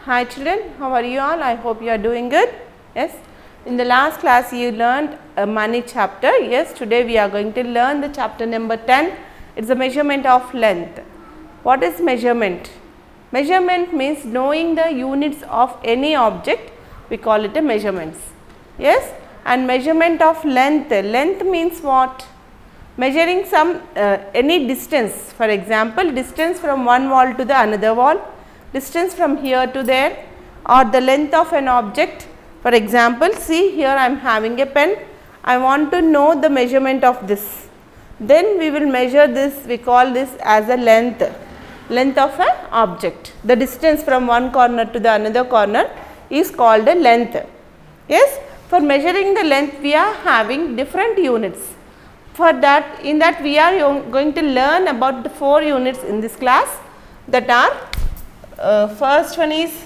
Hi children, how are you all? I hope you are doing good. Yes, in the last class you learned a money chapter. Yes, today we are going to learn the chapter number 10. It's a measurement of length. What is measurement? Measurement means knowing the units of any object. We call it a measurements. Yes, and measurement of length. Length means what? Measuring some any distance. For example, distance from one wall to the another wall, distance from here to there, or the length of an object. For example, see here I am having a pen. I want to know the measurement of this. Then we will measure this. We call this as a length of an object. The distance from one corner to the another corner is called a length. Yes, for measuring the length we are having different units. For that, in that we are going to learn about the 4 units in this class, that are first one is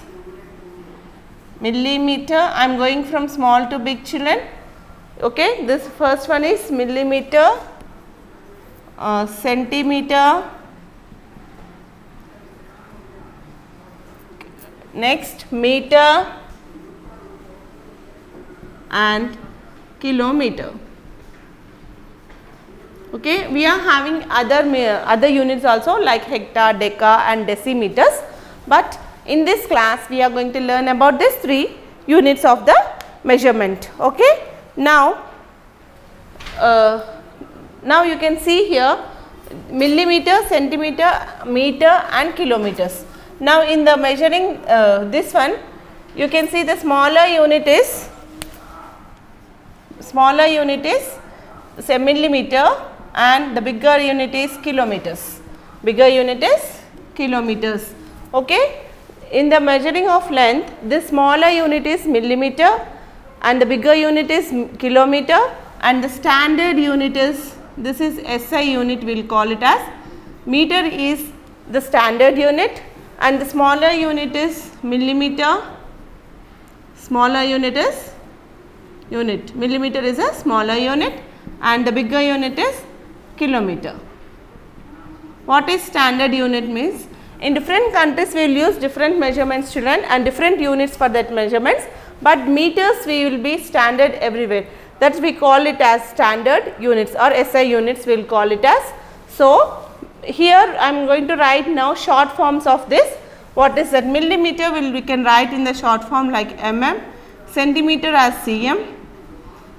millimeter. I am going from small to big, children. Okay, this first one is millimeter, centimeter, next meter and kilometer. Okay, we are having other units also like hectare, deca and decimeters, but in this class we are going to learn about these 3 units of the measurement. Okay, now you can see here millimeter, centimeter, meter and kilometers. Now in the measuring this one, you can see the smaller unit is say millimeter, and the bigger unit is kilometers. Okay, in the measuring of length, this smaller unit is millimeter and the bigger unit is kilometer, and the standard unit is, this is SI unit, we will call it as. Meter is the standard unit and the smaller unit is millimeter. Millimeter is a smaller unit and the bigger unit is kilometer. What is standard unit means? In different countries we will use different measurements, children, and different units for that measurements, but meters we will be standard everywhere. That we call it as standard units or SI units we will call it as. So here I am going to write now short forms of this. What is that? Millimeter we can write in the short form like mm, centimeter as cm,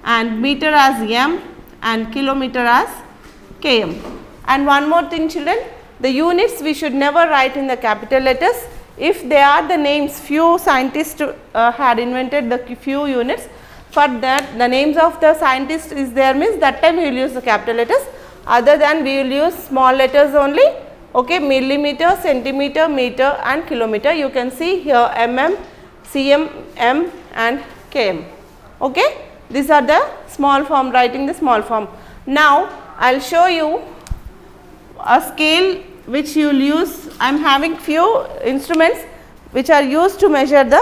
and meter as m, and kilometer as km. And one more thing, children, the units we should never write in the capital letters. If they are the names, few scientists had invented the few units. For that, the names of the scientists is there means that time we will use the capital letters. Other than we will use small letters only. Okay, millimeter, centimeter, meter and kilometer. You can see here mm, cm, m and km. Okay, these are the small form, writing the small form. Now I will show you a scale which you will use. I am having few instruments which are used to measure the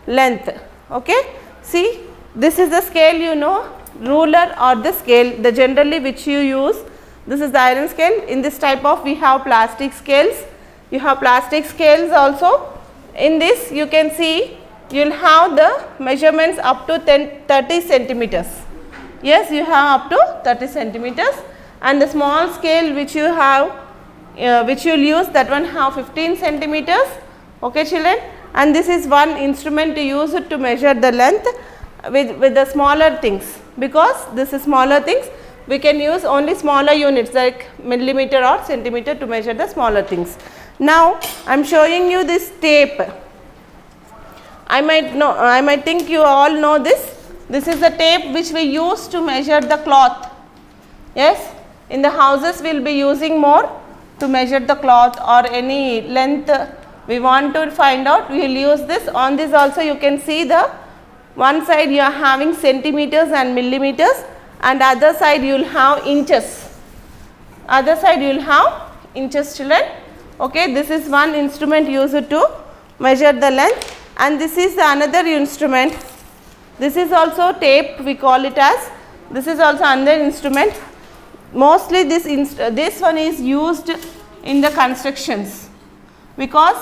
length. Okay, see, this is the scale, you know, ruler or the scale, the generally which you use. This is the iron scale. In this type of we have plastic scales. You have plastic scales also. In this you can see you will have the measurements up to 30 centimeters. Yes, you have up to 30 centimeters, and the small scale which you have, which you will use, that one have 15 centimeters. Okay, children, and this is one instrument to use it to measure the length with the smaller things, because this is smaller things. We can use only smaller units like millimeter or centimeter to measure the smaller things. Now I am showing you this tape. I might think you all know this. This is the tape which we use to measure the cloth. Yes, in the houses we will be using more to measure the cloth or any length we want to find out. We will use this. On this also you can see the one side you are having centimeters and millimeters, and other side you will have inches. Children. Okay, this is one instrument used to measure the length, and this is the another instrument. This is also tape, we call it as. This is also another instrument. Mostly this one is used in the constructions, because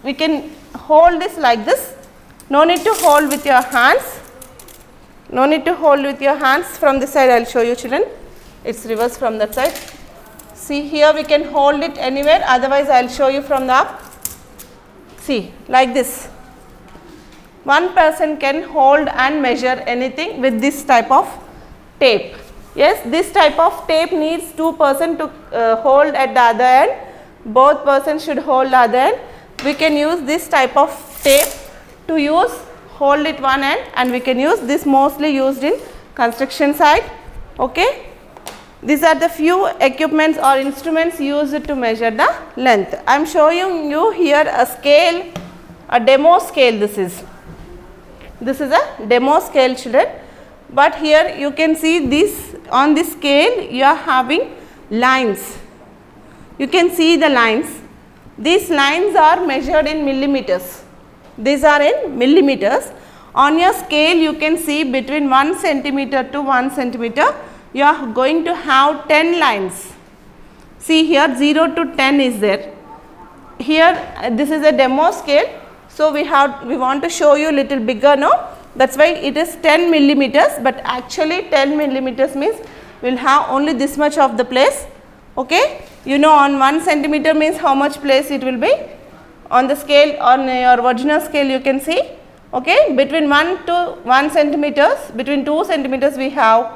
we can hold this like this. No need to hold with your hands. No need to hold with your hands. From this side I will show you, children. It's reverse from that side. See, here we can hold it anywhere, otherwise I will show you from the up. See, like this. One person can hold and measure anything with this type of tape. Yes, this type of tape needs two persons to hold at the other end. Both persons should hold the other end. We can use this type of tape to hold it one end, and we can use this, mostly used in construction site. Okay. These are the few equipments or instruments used to measure the length. I am showing you here a scale, a demo scale. This is a demo scale, children. But here you can see this, on this scale you are having lines. You can see the lines. These lines are measured in millimeters. These are in millimeters. On your scale you can see between 1 centimeter to 1 centimeter. You are going to have 10 lines. See here 0 to 10 is there. Here this is a demo scale. So we want to show you little bigger now. That's why it is 10 millimeters, but actually 10 millimeters means we will have only this much of the place. Okay. You know, on 1 centimeter means how much place it will be. On the scale, on your original scale you can see. Okay. Between 1 to 1 centimeters, between 2 centimeters we have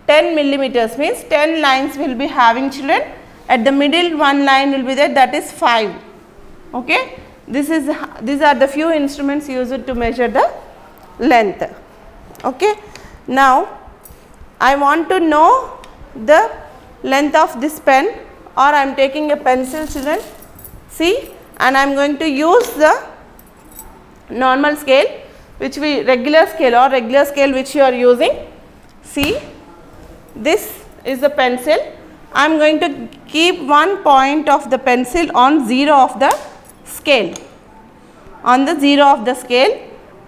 10 millimeters, means 10 lines will be having, children. At the middle one line will be there, that is 5. Okay. These are the few instruments used to measure the length. Okay. Now I want to know the length of this pen, or I am taking a pencil, children. See, and I am going to use the normal scale, regular scale which you are using. See, this is the pencil. I am going to keep one point of the pencil on 0 of the scale, on the 0 of the scale,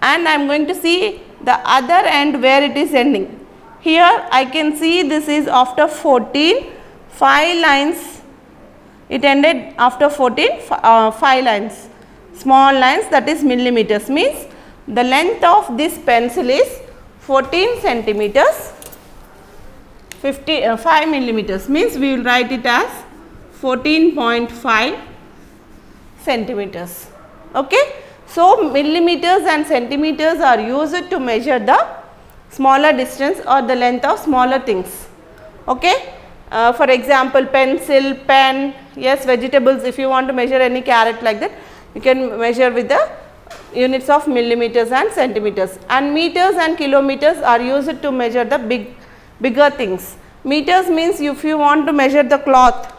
and I am going to see the other end where it is ending. Here I can see this is after 14, 5 lines, it ended after 14, 5 lines, small lines, that is millimeters, means the length of this pencil is 14 centimeters, 5 millimeters, means we will write it as 14.5 centimeters. Okay. So millimeters and centimeters are used to measure the smaller distance or the length of smaller things. Okay. For example, pencil, pen, yes, vegetables, if you want to measure any carrot like that, you can measure with the units of millimeters and centimeters. And meters and kilometers are used to measure the bigger things. Meters means if you want to measure the cloth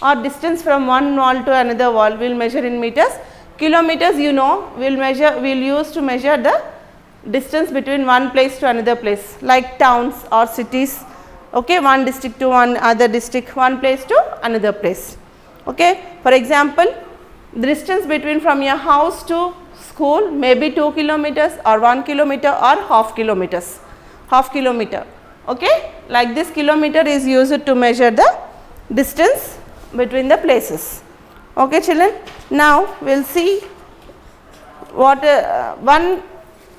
or distance from one wall to another wall, we will measure in meters. Kilometers, you know, we will use to measure the distance between one place to another place, like towns or cities. Okay, one district to one other district, one place to another place. Okay. For example, the distance between from your house to school may be 2 kilometers or 1 kilometer or half kilometer. Okay. Like this, kilometer is used to measure the distance between the places. Okay, children. Now we will see what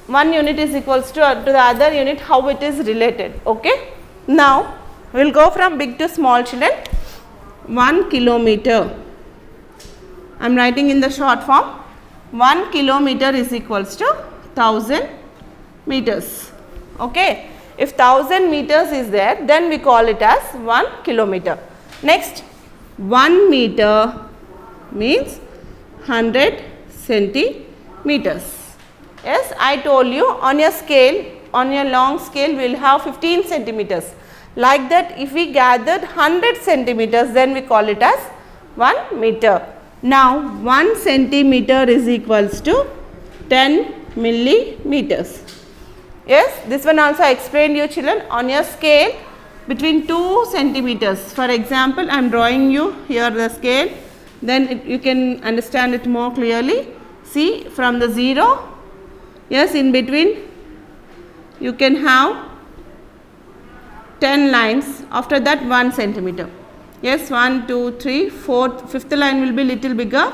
one unit is equals to the other unit, how it is related. Okay. Now we will go from big to small, children. 1 kilometer, I am writing in the short form. 1 kilometer is equals to 1000 meters. Okay. If 1000 meters is there, then we call it as 1 kilometer. Next, 1 meter means 100 centimeters. Yes, I told you on your scale, on your long scale we will have 15 centimeters. Like that, if we gathered 100 centimeters, then we call it as 1 meter. Now 1 centimeter is equals to 10 millimeters. Yes, this one also I explained you, children. On your scale between 2 centimeters, for example, I am drawing you here the scale, then you can understand it more clearly. See, from the 0, yes, in between you can have 10 lines, after that 1 centimeter. Yes, 1, 2, 3, 4, 5th line will be little bigger,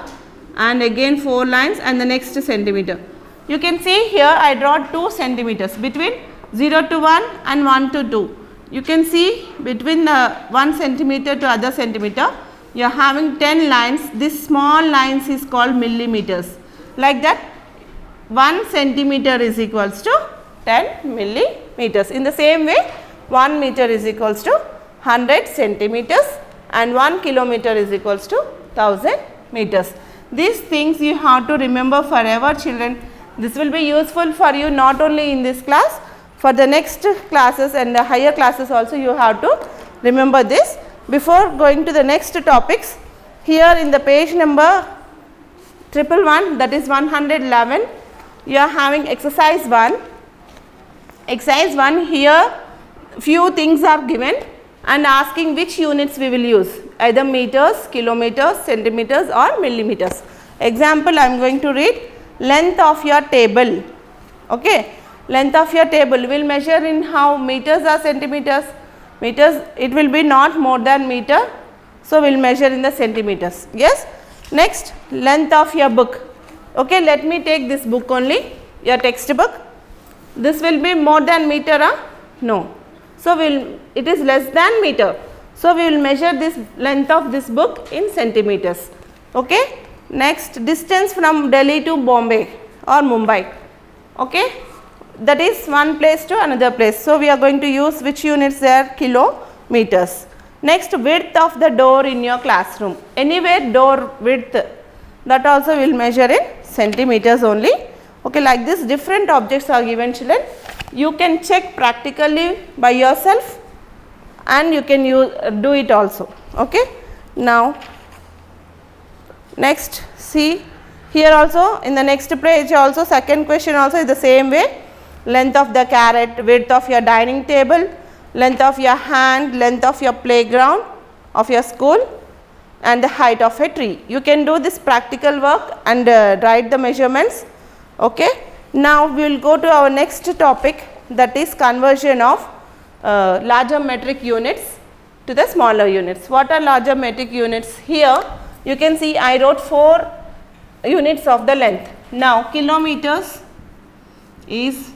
and again 4 lines and the next centimeter. You can see here I draw 2 centimeters between 0 to 1 and 1 to 2. You can see between the 1 centimeter to other centimeter, you are having 10 lines. This small lines is called millimeters. Like that 1 centimeter is equals to 10 millimeters. In the same way 1 meter is equals to 100 centimeters and 1 kilometer is equals to 1000 meters. These things you have to remember forever, children. This will be useful for you not only in this class, for the next classes and the higher classes also you have to remember this. Before going to the next topics, here in the page number 111, that is 111, you are having exercise 1. Exercise 1, here few things are given and asking which units we will use, either meters, kilometers, centimeters or millimeters. Example I am going to read. Length of your table, okay, length of your table will measure in how, meters or centimeters? Meters, it will be not more than meter, so we will measure in the centimeters. Yes. Next, length of your book, okay, let me take this book only, your textbook. This will be more than meter, no, so it is less than meter, so we will measure this length of this book in centimeters. Okay. Next, distance from Delhi to Bombay or Mumbai, okay, that is one place to another place, so we are going to use which units there? Kilometers. Next, width of the door in your classroom, anywhere door width, that also we will measure in centimeters only. Okay, like this different objects are given, children. You can check practically by yourself and you can do it also. Okay. Now next, see here also in the next page also second question also is the same way. Length of the carrot, width of your dining table, length of your hand, length of your playground of your school and the height of a tree. You can do this practical work and write the measurements. Okay. Now we will go to our next topic, that is conversion of larger metric units to the smaller units. What are larger metric units? Here you can see I wrote 4 units of the length. Now kilometers is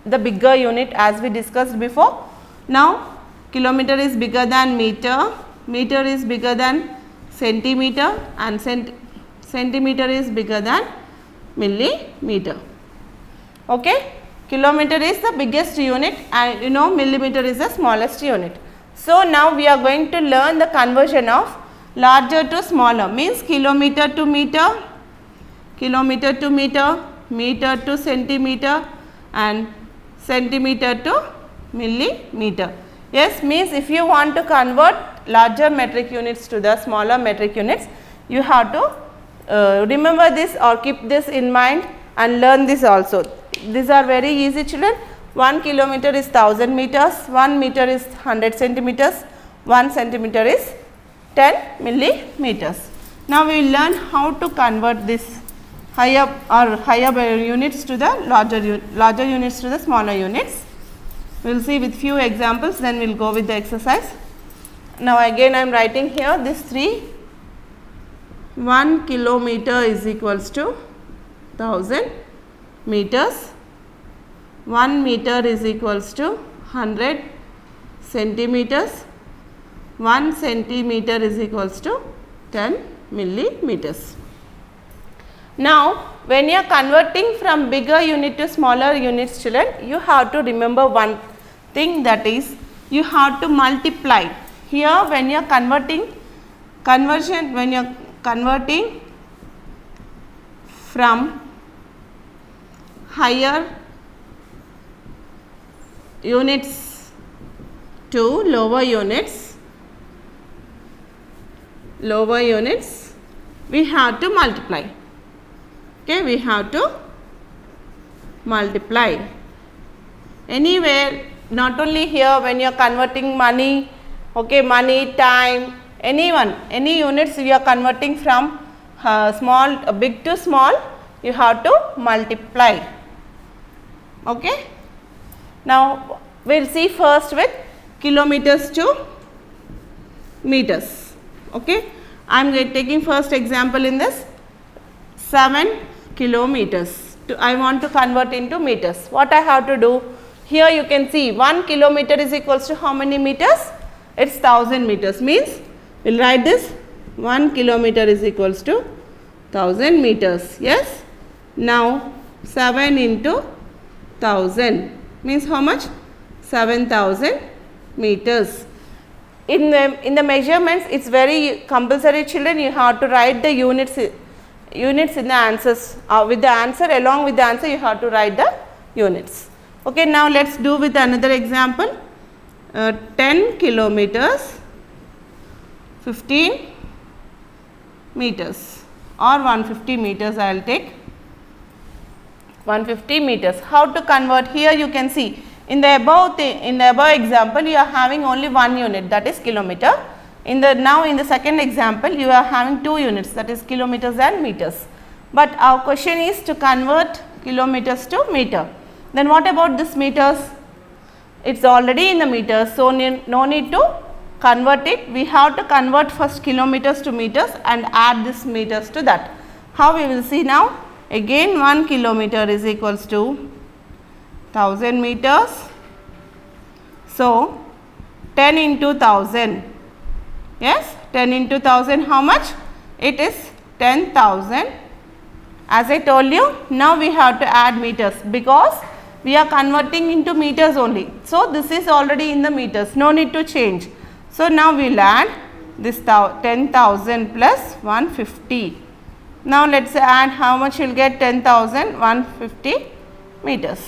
the bigger unit as we discussed before. Now kilometer is bigger than meter, meter is bigger than centimeter and centimeter is bigger than millimeter. Okay. Kilometer is the biggest unit and you know millimeter is the smallest unit. So now we are going to learn the conversion of larger to smaller, means kilometer to meter, kilometer to meter, meter to centimeter and centimeter to millimeter. Yes, means if you want to convert larger metric units to the smaller metric units, you have to remember this or keep this in mind and learn this also. These are very easy, children. 1 kilometer is 1000 meters, 1 meter is 100 centimeters, 1 centimeter is 10 millimeters. Now we will learn how to convert this higher units to the larger units to the smaller units. We will see with few examples, then we will go with the exercise. Now again I am writing here this 3. 1 kilometer is equals to 1000 meters, 1 meter is equals to 100 centimeters, 1 centimeter is equals to 10 millimeters. Now when you are converting from bigger unit to smaller units, children, you have to remember one thing, that is you have to multiply. Here when you are converting from higher units to lower units, we have to multiply. Okay, we have to multiply. Anywhere, not only here, when you are converting money, okay, money, time, any units you are converting from big to small, you have to multiply. Okay. Now we will see first with kilometers to meters. Okay. I am taking first example in this. 7 kilometers. I want to convert into meters. What I have to do? Here you can see 1 kilometer is equals to how many meters? It's 1000 meters. Means we will write this 1 kilometer is equals to 1000 meters. Yes. Now 7 into 1000 means how much? 7000 meters. In the measurements, it's very compulsory, children. You have to write the units in the answers. With the answer, along with the answer, you have to write the units. Okay, now let's do with another example. 10 kilometers, 15 meters, or 150 meters. I will take 150 meters. How to convert? Here you can see in the above example you are having only one unit, that is kilometer. Now in the second example you are having two units, that is kilometers and meters. But our question is to convert kilometers to meter. Then what about this meters? It's already in the meters, so no need to convert it. We have to convert first kilometers to meters and add this meters to that. How we will see now? Again 1 kilometer is equals to 1000 meters. So 10 into 1000. Yes, 10 into 1000 how much? It is 10,000. As I told you, now we have to add meters because we are converting into meters only. So this is already in the meters, no need to change. So now we will add this 10,000 plus 150. Now let us add how much you will get? 10,000, 150 meters.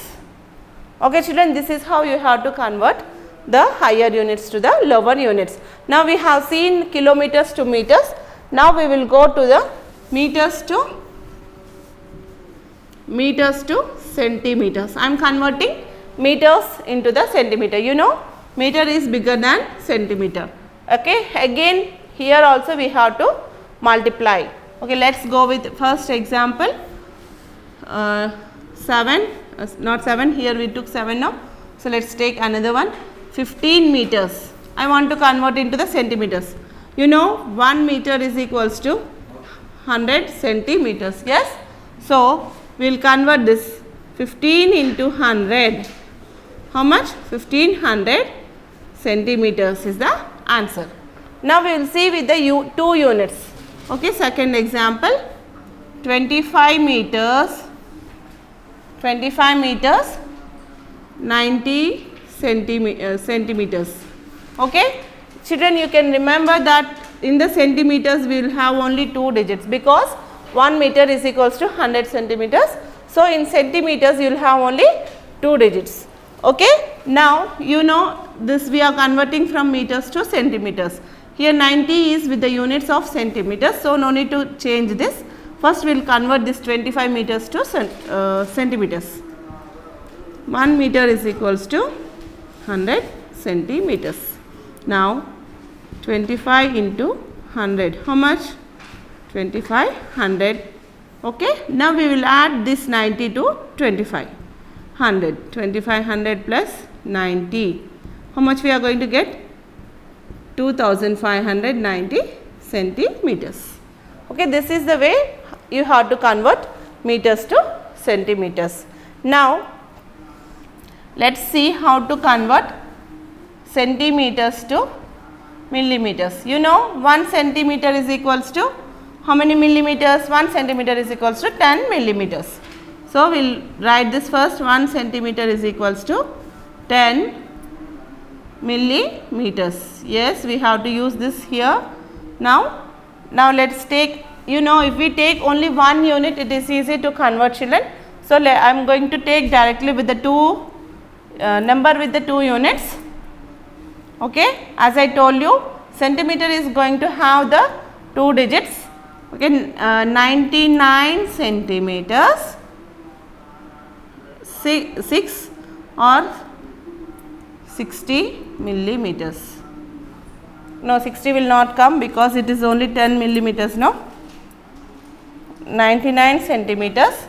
Okay children, this is how you have to convert the higher units to the lower units. Now we have seen kilometers to meters. Now we will go to the meters to centimeters. I am converting meters into the centimeter. You know, meter is bigger than centimeter. Okay, again here also we have to multiply. Okay, let us go with first example. 7, not 7, here we took 7 now. So let us take another one. 15 meters. I want to convert into the centimeters. You know 1 meter is equals to 100 centimeters. Yes. So we will convert this 15 into 100. How much? 1500 centimeters is the answer. Now we will see with the 2 units. Okay, second example, 25 meters, 90 centimeters. Okay, children, you can remember that in the centimeters we will have only 2 digits because 1 meter is equals to 100 centimeters. So in centimeters you will have only 2 digits. Okay, now you know this we are converting from meters to centimeters. Here 90 is with the units of centimeters, so no need to change this. First we will convert this 25 meters to centimeters. 1 meter is equals to 100 centimeters. Now 25 into 100, how much? 2500. Okay, now we will add this 90 to 2500. 2500 plus 90. How much we are going to get? 2590 centimeters. Okay, this is the way you have to convert meters to centimeters. Now let us see how to convert centimeters to millimeters. You know 1 centimeter is equals to how many millimeters? 1 centimeter is equals to 10 millimeters. So we will write this first. 1 centimeter is equals to 10 millimeters. Yes, we have to use this here. Now let us take, you know, if we take only 1 unit, it is easy to convert, children. So I am going to take directly with the 2 number with the 2 units. Okay, as I told you, centimeter is going to have the 2 digits. Okay, 99 centimeters, 6 or 60 millimeters. No, 60 will not come because it is only 10 millimeters. No, 99 centimeters,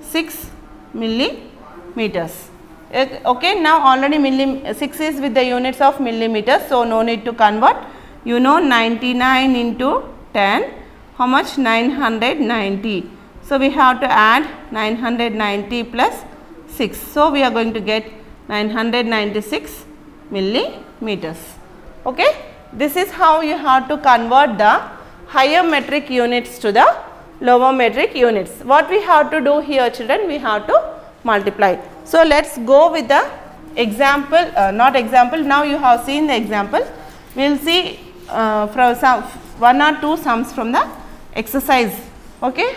6 millimeters. Okay, now already 6 is with the units of millimeters, so no need to convert. You know 99 into 10, how much? 990. So we have to add 990 plus 6. So we are going to get 996 millimeters. Okay. This is how you have to convert the higher metric units to the lower metric units. What we have to do here, children, we have to multiply. So let's go with the example, not example, now you have seen the example. We will see from some one or two sums from the exercise. Okay.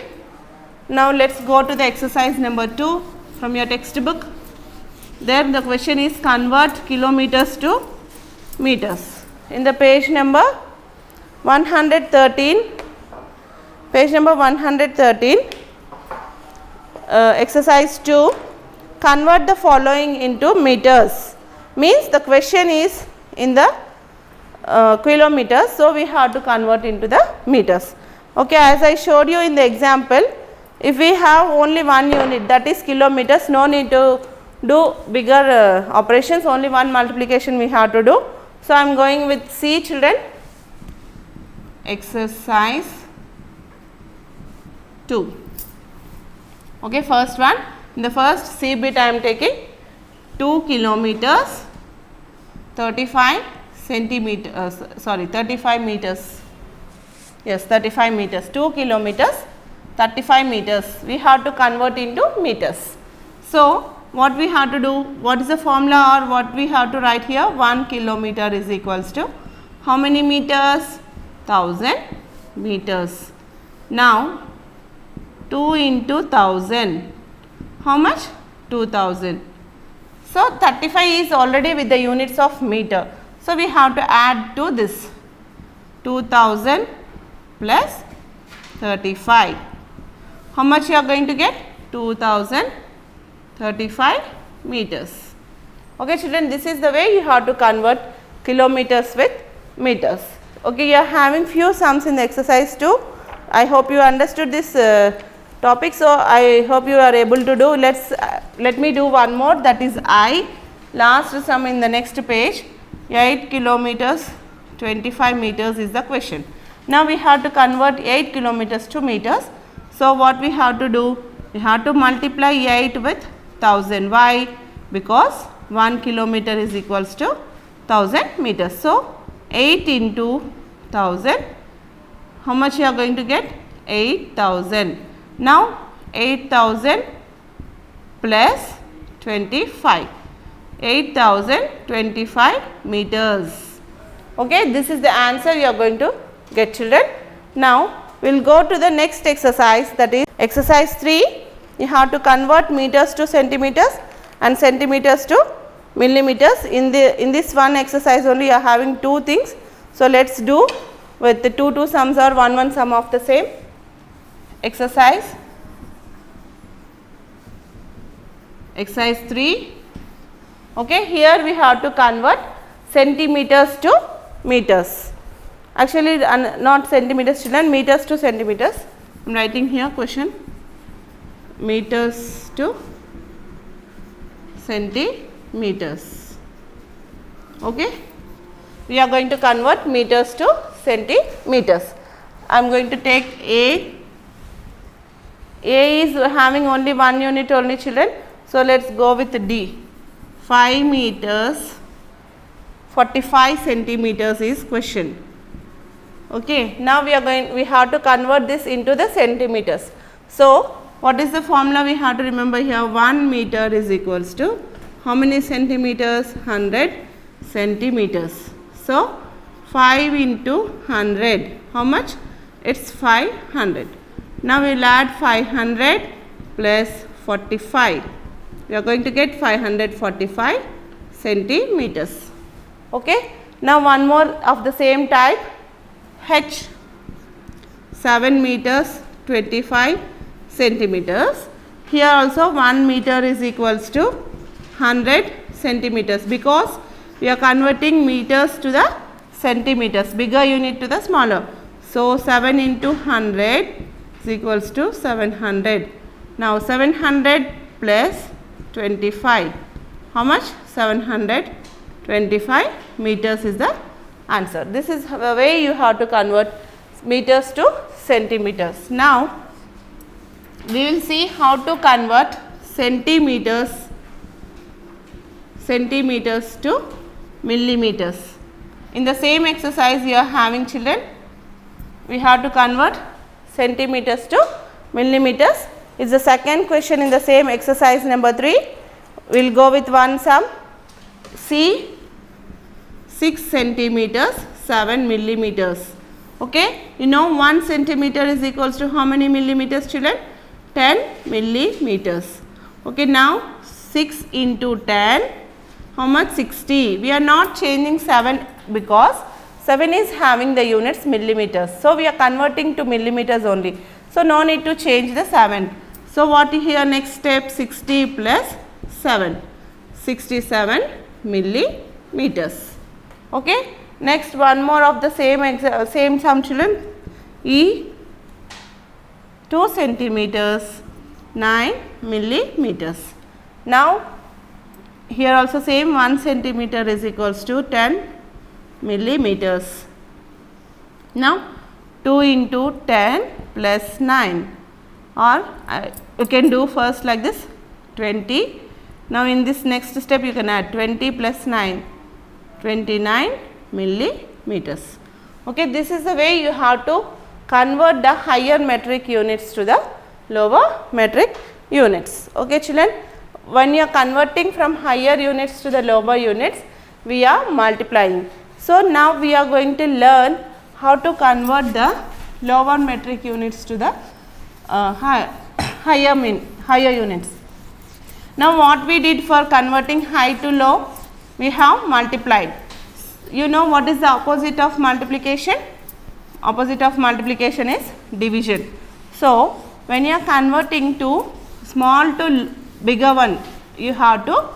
Now let's go to the exercise number 2 from your textbook. There the question is convert kilometers to meters. In the page number 113, exercise 2, convert the following into meters. Means the question is in the kilometers, so we have to convert into the meters. Okay, as I showed you in the example, if we have only one unit, that is kilometers, no need to do bigger operations, only one multiplication we have to do. So I am going with C, children. Exercise 2. Okay, first one, in the first C bit I am taking 2 kilometers 35 centimeters, 35 meters. Yes, 35 meters, 2 kilometers 35 meters. We have to convert into meters. So what we have to do, what is the formula, or what we have to write here? 1 kilometer is equals to how many meters? 1000 meters. Now 2 into 1000, how much? 2000. So 35 is already with the units of meter. So we have to add to this 2000 plus 35. How much you are going to get? 2035 meters. Okay, children, this is the way you have to convert kilometers with meters. Okay, you are having few sums in the exercise 2. I hope you understood this topic. So I hope you are able to do. Let me do one more, that is I. Last sum in the next page. 8 kilometers 25 meters is the question. Now we have to convert 8 kilometers to meters. So what we have to do? We have to multiply 8 with 1000. Why? Because 1 kilometer is equals to 1000 meters. So 8 into 1000, how much you are going to get? 8000. Now 8000 plus 25. 8025 meters. Okay, this is the answer you are going to get, children. Now we will go to the next exercise, that is exercise 3. You have to convert meters to centimeters and centimeters to millimeters. In this one exercise only you are having two things. So let us do with the two sums or one sum of the same. Exercise 3. Okay, here we have to convert centimeters to meters. Actually not centimeters, children, meters to centimeters. I am writing here question, meters to centimeters. Okay, we are going to convert meters to centimeters. I am going to take A. A is having only one unit only, children. So let us go with D. 5 meters 45 centimeters is question. Okay, now we have to convert this into the centimeters. So what is the formula we have to remember here? 1 meter is equals to how many centimeters? 100 centimeters. So 5 into 100, how much? It's 500. Now we will add 500 plus 45. We are going to get 545 centimeters. Okay. Now one more of the same type, H, 7 meters 25 centimeters. Here also 1 meter is equals to 100 centimeters, because we are converting meters to the centimeters, bigger unit to the smaller. So 7 into 100 is equals to 700. Now 700 plus 25, how much? 725 meters is the answer. This is the way you have to convert meters to centimeters. Now we will see how to convert centimeters to millimeters. In the same exercise you are having, children, we have to convert centimeters to millimeters. It's the second question in the same exercise number 3. We will go with one sum. See, 6 centimeters 7 millimeters. Okay, you know 1 centimeter is equals to how many millimeters, children? 10 millimeters. Okay, now 6 into 10, how much? 60. We are not changing 7 because 7 is having the units millimeters. So, we are converting to millimeters only. So, no need to change the 7. So, what here next step? 60 plus 7, 67 millimeters. Okay. Next, one more of the same sum, children. E 2 centimeters 9 millimeters. Now, here also same 1 centimeter is equals to 10 millimeters. Now, 2 into 10 plus 9, or you can do first like this, 20. Now, in this next step you can add 20 plus 9, 29 millimeters. Okay, this is the way you have to convert the higher metric units to the lower metric units. Okay, children, when you are converting from higher units to the lower units, we are multiplying. So, now we are going to learn how to convert the lower metric units to the higher units. Now, what we did for converting high to low? We have multiplied. You know what is the opposite of multiplication? Opposite of multiplication is division. So, when you are converting to small to bigger one, you have to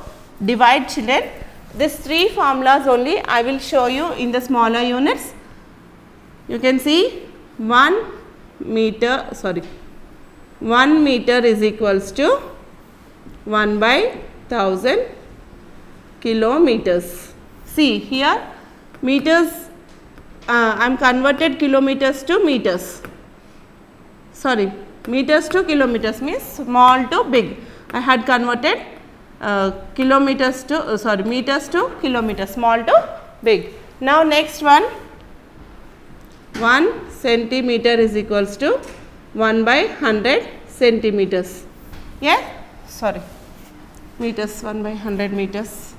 divide, children. These 3 formulas only I will show you in the smaller units. You can see 1 meter is equals to 1 by 1000 kilometers. See here, meters, I am converted kilometers to meters. Meters to kilometers means small to big. I had converted meters to kilometers, small to big. Now, next one, 1 centimeter is equals to 1 by 100 centimeters. Meters, 1 by 100 meters.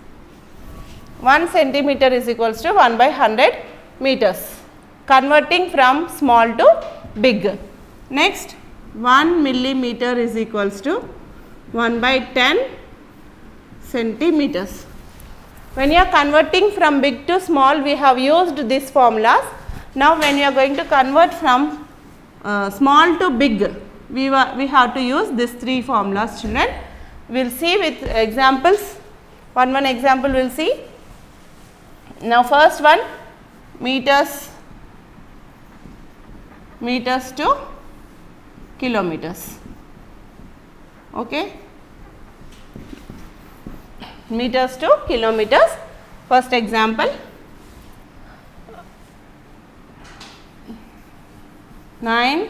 1 centimeter is equals to 1 by 100 meters. Converting from small to big. Next, 1 millimeter is equals to 1 by 10 centimeters. When you are converting from big to small, we have used these formulas. Now, when you are going to convert from small to big, we have to use these 3 formulas, children. We will see with examples. One example we will see. Now, first one, meters to kilometers. Okay. Meters to kilometers. First example, 9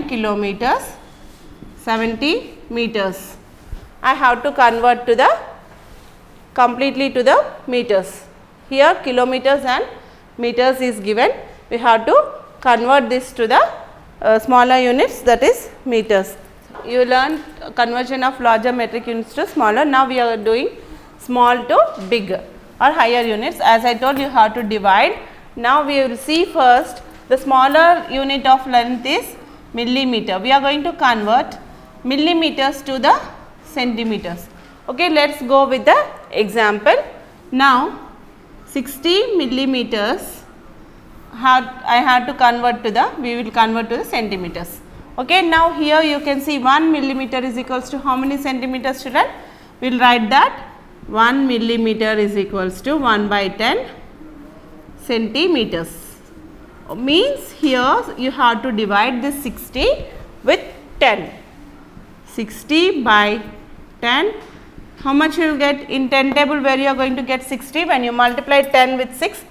kilometers 70 meters. I have to convert to the completely to the meters. Here kilometers and meters is given. We have to convert this to the smaller units, that is meters. You learned conversion of larger metric units to smaller. Now, we are doing small to big or higher units. As I told you, have to divide. Now, we will see first the smaller unit of length is millimeter. We are going to convert millimeters to the centimeters. Okay, let us go with the example. Now, 60 millimeters I had to convert to the, we will convert to the centimeters. Okay, now here you can see 1 millimeter is equals to how many centimeters, children? We will write that 1 millimeter is equals to 1 by 10 centimeters. Means here you have to divide this 60 with 10. 60 by 10, how much you will get in 10 table, where you are going to get 60? When you multiply 10 with 6,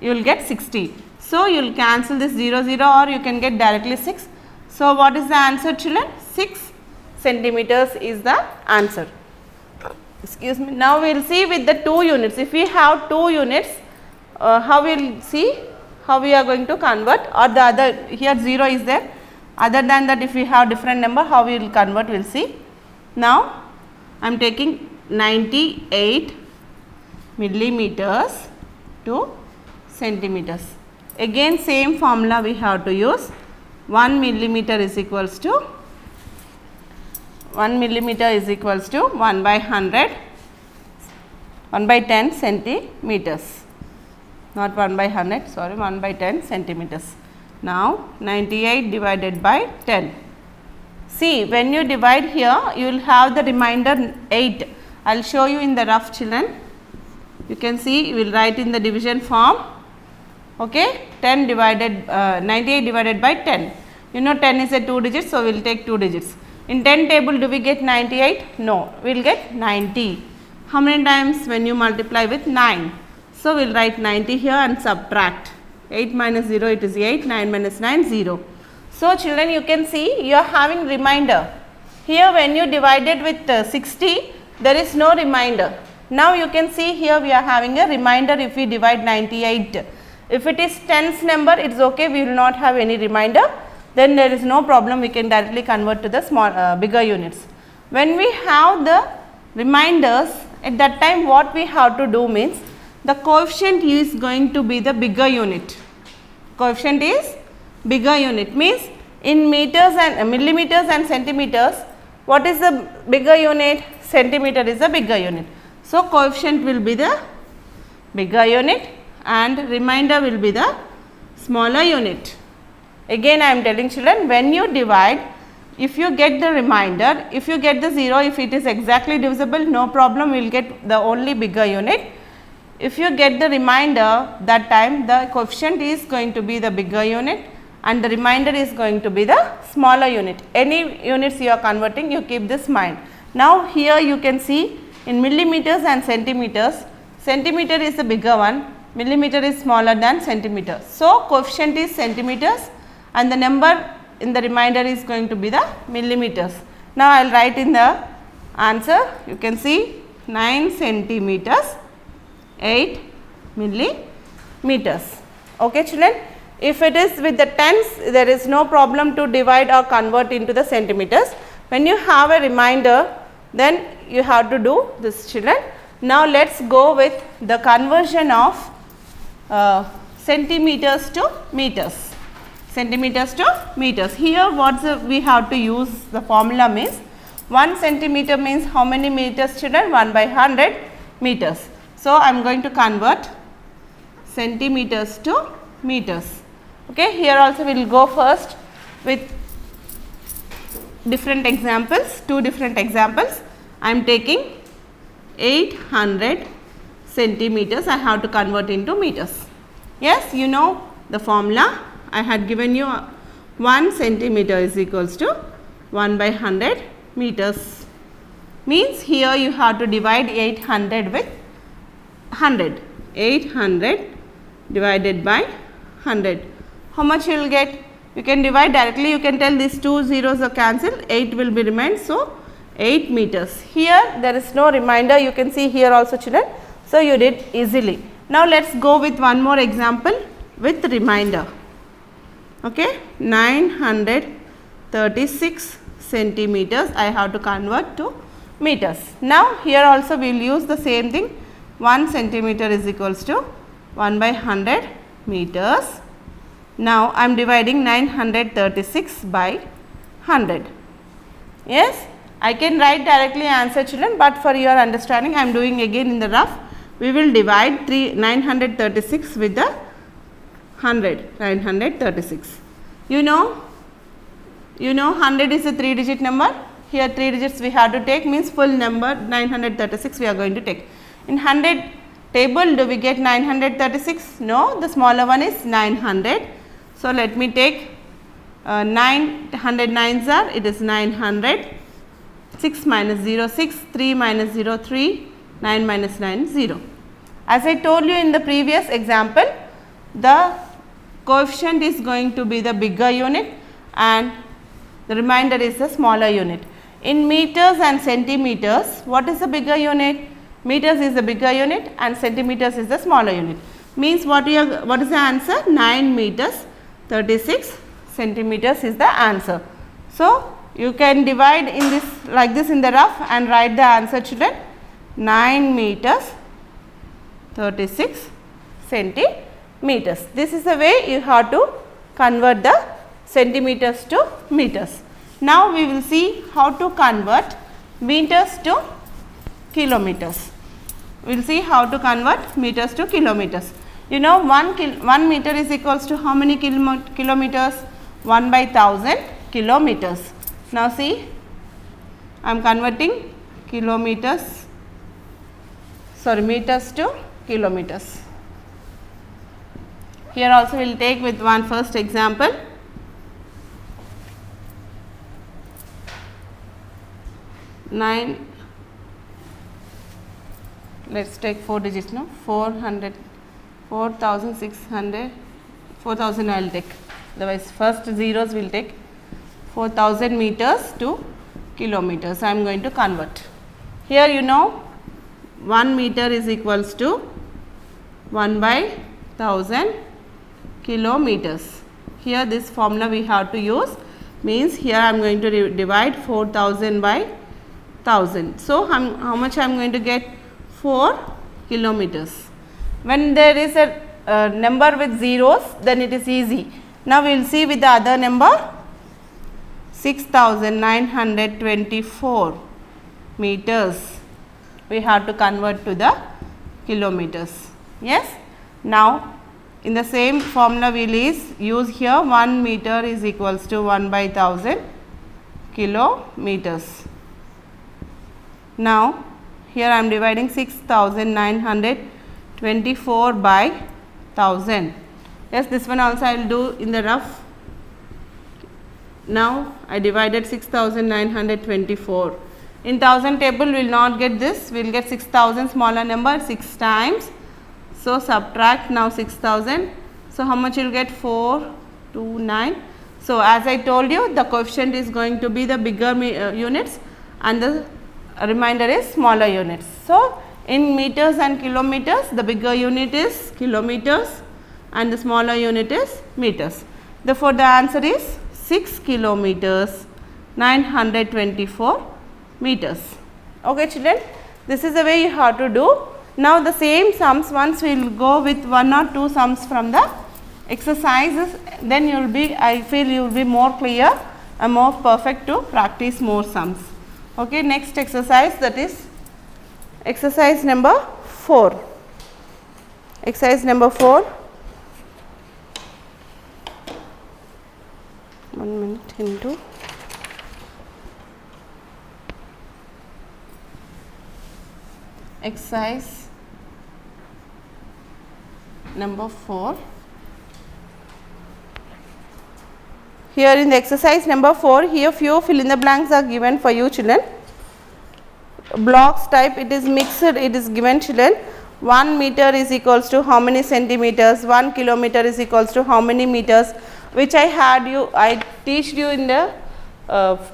you will get 60. So, you will cancel this 0, 0 or you can get directly 6. So, what is the answer children? 6 centimeters is the answer. Excuse me. Now, we will see with the 2 units. If we have 2 units, how we will see how we are going to convert, or the other, here 0 is there. Other than that, if we have different number, how we will convert, we will see. Now, I am taking 98 millimeters to centimeters. Again same formula we have to use. 1 millimeter is equals to 1 millimeter is equals to 1 by 100, 1 by 10 centimeters, not 1 by 100, sorry, 1 by 10 centimeters. Now, 98 divided by 10. See, when you divide here, you will have the remainder 8. I will show you in the rough children. You can see, you will write in the division form. Okay, 10 divided 98 divided by 10. You know 10 is a 2 digits, so we will take 2 digits. In 10 table, do we get 98? No, we will get 90. How many times when you multiply with 9? So, we will write 90 here and subtract. 8 minus 0, it is 8, 9 minus 9, 0. So, children, you can see you are having remainder. Here when you divided with 60, there is no remainder. Now, you can see here we are having a remainder if we divide 98. If it is tens number, it is okay, we will not have any remainder. Then there is no problem, we can directly convert to the small bigger units. When we have the reminders, at that time what we have to do means, the coefficient is going to be the bigger unit. Coefficient is bigger unit, means in meters and millimeters and centimeters, what is the bigger unit? Centimeter is the bigger unit. So, coefficient will be the bigger unit and remainder will be the smaller unit. Again I am telling children, when you divide, if you get the remainder, if you get the 0, if it is exactly divisible, no problem, we will get the only bigger unit. If you get the remainder, that time the coefficient is going to be the bigger unit and the remainder is going to be the smaller unit. Any units you are converting, you keep this mind. Now, here you can see in millimeters and centimeters, centimeter is the bigger one, millimeter is smaller than centimeter. So, coefficient is centimeters and the number in the remainder is going to be the millimeters. Now, I will write in the answer, you can see 9 centimeters, 8 millimeters. Okay children, if it is with the tens, there is no problem to divide or convert into the centimeters. When you have a remainder, then you have to do this children. Now, let us go with the conversion of centimeters to meters. Centimeters to meters. Here what we have to use the formula means 1 centimeter means how many meters children? 1 by 100 meters. So, I am going to convert centimeters to meters. Okay. Here also we will go first with different examples, 2 different examples. I am taking 800 centimeters, I have to convert into meters. Yes, you know the formula. I had given you 1 centimeter is equals to 1 by 100 meters. Means here you have to divide 800 with 100. 800 divided by 100. How much you will get? You can divide directly, you can tell these 2 zeros are cancelled, 8 will be remained. So, 8 meters. Here there is no remainder, you can see here also children. So, you did easily. Now, let us go with one more example with remainder. Okay, 936 centimeters I have to convert to meters. Now, here also we will use the same thing, 1 centimeter is equals to 1 by 100 meters. Now, I am dividing 936 by 100. Yes, I can write directly answer children, but for your understanding I am doing again in the rough. We will divide 936 with the 100, 936. You know 100 is a 3 digit number. Here 3 digits we have to take, means full number 936 we are going to take. In 100 table, do we get 936? No, the smaller one is 900. So, let me take 900 nines are, it is 900, 6 minus 0, 6, 3 minus 0, 3, 9 minus 9, 0. As I told you in the previous example, the coefficient is going to be the bigger unit and the remainder is the smaller unit. In meters and centimeters, what is the bigger unit? Meters is the bigger unit and centimeters is the smaller unit. Means what is the answer? 9 meters 36 centimeters is the answer. So, you can divide in this like this in the rough and write the answer, children. 9 meters 36 centimeters. This is the way you have to convert the centimeters to meters. Now, we will see how to convert meters to kilometers. We will see how to convert meters to kilometers. You know 1 meter is equals to how many kilometers? 1 by 1000 kilometers. Now, see, I am converting meters to kilometers. Here also we will take with one first example. 9, let us take 4 digits, no, 400, 4600, 4000 I will take, otherwise first zeros we will take. 4000 meters to kilometers I am going to convert. Here you know 1 meter is equals to 1 by 1000 kilometers. Here this formula we have to use, means here I am going to divide 4000 by 1000. So, how much I am going to get? 4 kilometers. When there is a number with zeros, then it is easy. Now, we will see with the other number. 6924 meters we have to convert to the kilometers. Yes. Now, in the same formula we will use here 1 meter is equals to 1 by 1000 kilometers. Now, here I am dividing 6924 by 1000. Yes, this one also I will do in the rough. Now, I divided 6924. In 1000 table we will not get this, we will get 6000 smaller number 6 times. So, subtract now 6000. So, how much you will get? 429. So, as I told you, the coefficient is going to be the bigger units and the remainder is smaller units. So, in meters and kilometers, the bigger unit is kilometers and the smaller unit is meters. Therefore, the answer is 6 kilometers 924 meters. Okay, children, this is the way you have to do. Now, the same sums, once we will go with 1 or 2 sums from the exercises, then you will be, I feel you will be more clear and more perfect to practice more sums. Okay, next exercise, that is exercise number 4. Exercise number 4. 1 minute into exercise number 4. Here in the exercise number 4, here few fill in the blanks are given for you, children. Blocks type, it is mixed, it is given, children. 1 meter is equals to how many centimeters, 1 kilometer is equals to how many meters, which I teach you in the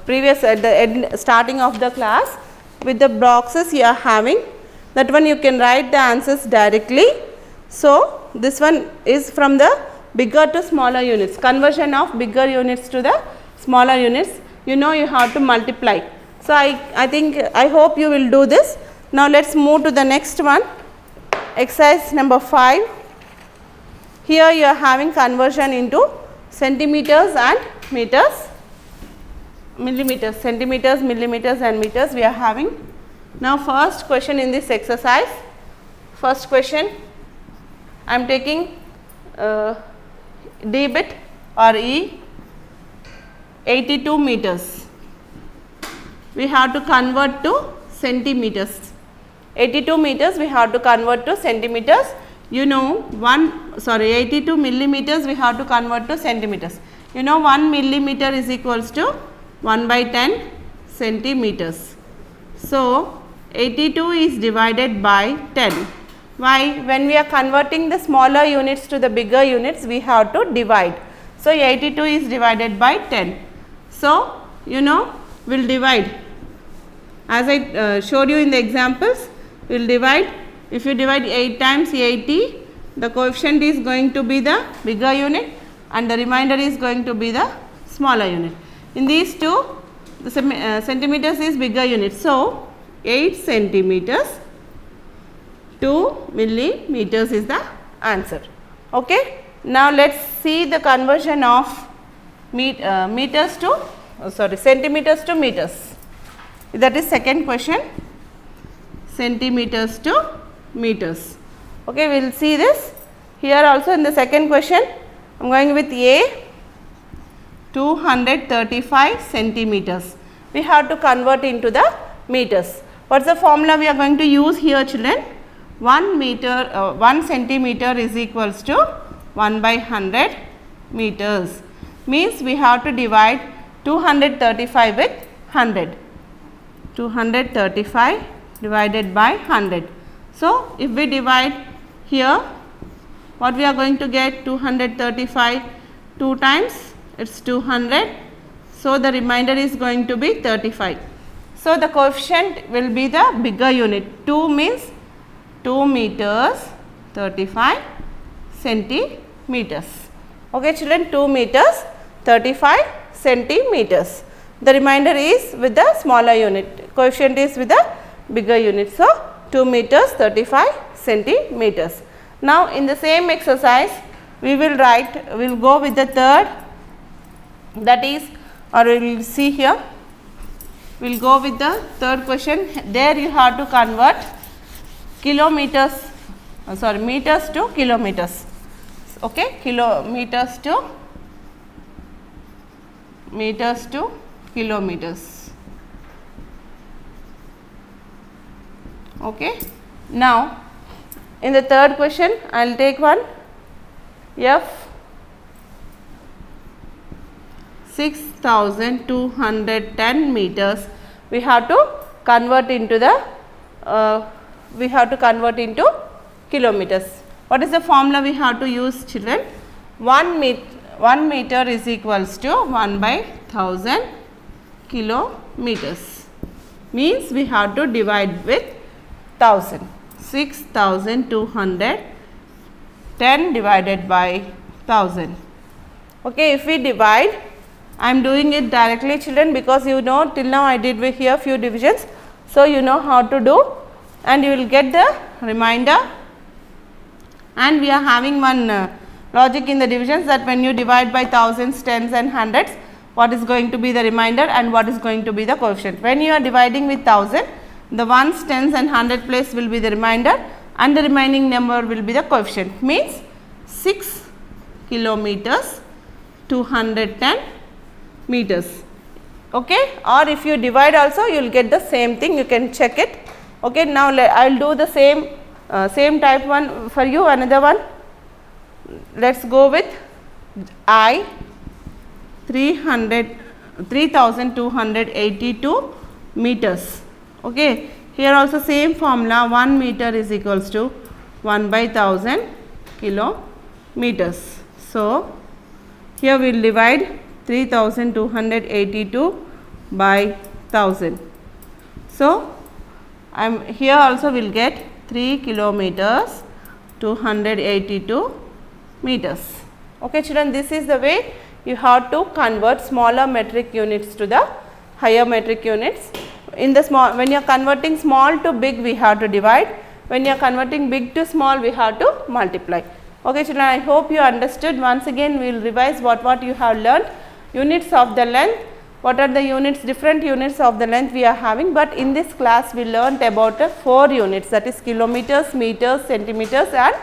previous, at the starting of the class. With the boxes you are having, that one you can write the answers directly. So, this one is from the bigger to smaller units, conversion of bigger units to the smaller units. You know you have to multiply. So, I hope you will do this. Now, let us move to the next one, exercise number 5. Here you are having conversion into centimeters and meters, millimeters, centimeters, millimeters and meters we are having. Now, first question in this exercise, first question I am taking D bit or E, 82 meters. We have to convert to centimeters. 82 meters we have to convert to centimeters. You know 82 millimeters we have to convert to centimeters. You know 1 millimeter is equals to 1 by 10 centimeters. So, 82 is divided by 10. Why? When we are converting the smaller units to the bigger units, we have to divide. So, 82 is divided by 10. So, you know, we will divide. As I showed you in the examples, we will divide. If you divide 8 times 80, the coefficient is going to be the bigger unit and the remainder is going to be the smaller unit. In these two, the centimeters is bigger unit. So, 8 centimeters, 2 millimeters is the answer. Okay. Now, let us see the conversion of centimeters to meters. That is second question, centimeters to meters. Okay, we will see this. Here also in the second question, I am going with A, 235 centimeters. We have to convert into the meters. What is the formula we are going to use here, children? 1 centimeter is equals to 1 by 100 meters. Means we have to divide 235 with 100. 235 divided by 100. So, if we divide here, what we are going to get? 235 2 times, it is 200. So, the remainder is going to be 35. So, the coefficient will be the bigger unit. 2 means 2 meters, 35 centimeters. Okay, children, 2 meters, 35 centimeters. The remainder is with the smaller unit. Coefficient is with the bigger unit. So, 2 meters, 35 centimeters. Now, in the same exercise, we will go with the third, that is, or we will see here, we will go with the third question. There you have to convert meters to kilometers. Okay, meters to kilometers. Okay. Now, in the third question, I will take one, F 6210 meters. We have to convert into kilometers. What is the formula we have to use, children? 1 meter is equals to 1 by 1000 kilometers. Means we have to divide with 1000. 6210 divided by 1000. Okay, if we divide, I am doing it directly, children, because you know till now I did here few divisions. So, you know how to do and you will get the remainder. And we are having one logic in the divisions, that when you divide by thousands, tens and hundreds, what is going to be the remainder and what is going to be the coefficient. When you are dividing with 1000, the ones, tens and hundred place will be the remainder and the remaining number will be the coefficient. Means 6 kilometers 210 meters. Okay, or if you divide also, you will get the same thing, you can check it. Okay, now I will do the same type one for you, another one. Let us go with I 3282 meters. Okay, here also same formula, 1 meter is equals to 1 by 1000 kilometers. So, here we will divide 3282 by 1000. So, here also we will get 3 kilometers 282 meters. Okay, children, this is the way you have to convert smaller metric units to the higher metric units. In the small, when you are converting small to big, we have to divide. When you are converting big to small, we have to multiply. Okay, children, I hope you understood. Once again, we will revise what you have learnt. Units of the length, what are the units, different units of the length we are having, but in this class we learnt about 4 units, that is kilometers, meters, centimeters and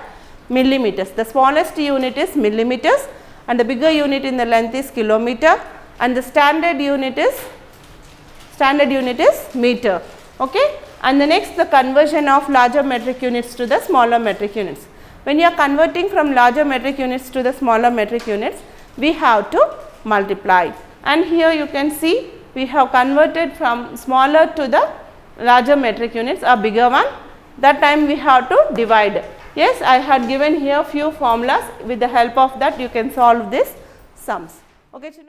millimeters. The smallest unit is millimeters and the bigger unit in the length is kilometer, and the standard unit is meter. Okay, and the next, the conversion of larger metric units to the smaller metric units. When you are converting from larger metric units to the smaller metric units, we have to multiply. And here you can see we have converted from smaller to the larger metric units, a bigger one. that time we have to divide. Yes, I had given here few formulas. With the help of that you can solve these sums. Okay, children.